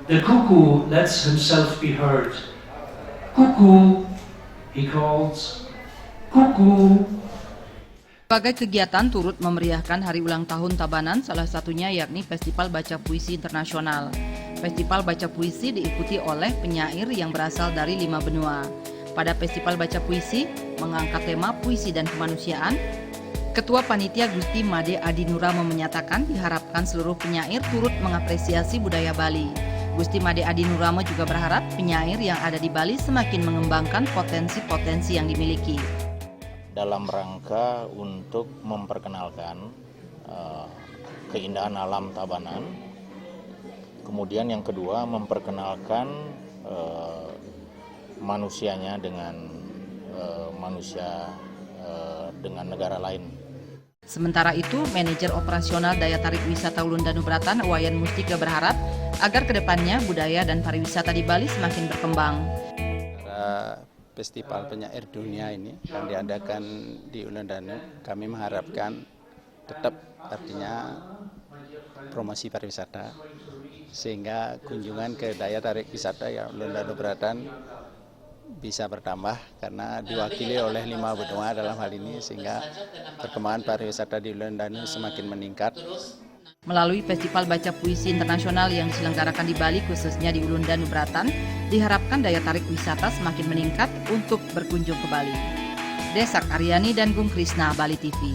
The cuckoo lets himself be heard. Cuckoo, he calls. Cuckoo. Berbagai kegiatan turut memeriahkan hari ulang tahun Tabanan, salah satunya yakni Festival Baca Puisi Internasional. Festival Baca Puisi diikuti oleh penyair yang berasal dari 5 benua. Pada Festival Baca Puisi, mengangkat tema puisi dan kemanusiaan, Ketua Panitia Gusti Made Adinurama menyatakan diharapkan seluruh penyair turut mengapresiasi budaya Bali. Gusti Made Adinurama juga berharap penyair yang ada di Bali semakin mengembangkan potensi-potensi yang dimiliki. Dalam rangka untuk memperkenalkan keindahan alam Tabanan, kemudian yang kedua memperkenalkan manusianya dengan manusia dengan negara lain. Sementara itu, manajer operasional daya tarik wisata Ulun Danu Beratan, Wayan Mustika berharap agar kedepannya budaya dan pariwisata di Bali semakin berkembang. Festival penyair dunia ini yang diadakan di Ulun Danu, kami mengharapkan tetap artinya promosi pariwisata sehingga kunjungan ke daya tarik wisata yang Ulun Danu Beratan bisa bertambah karena diwakili oleh 5 benua dalam hal ini sehingga perkembangan pariwisata di Ulun Danu semakin meningkat. Melalui Festival Baca Puisi Internasional yang diselenggarakan di Bali khususnya di Ulun Danu Beratan, diharapkan daya tarik wisata semakin meningkat untuk berkunjung ke Bali. Desak Aryani dan Gung Krisna, Bali TV.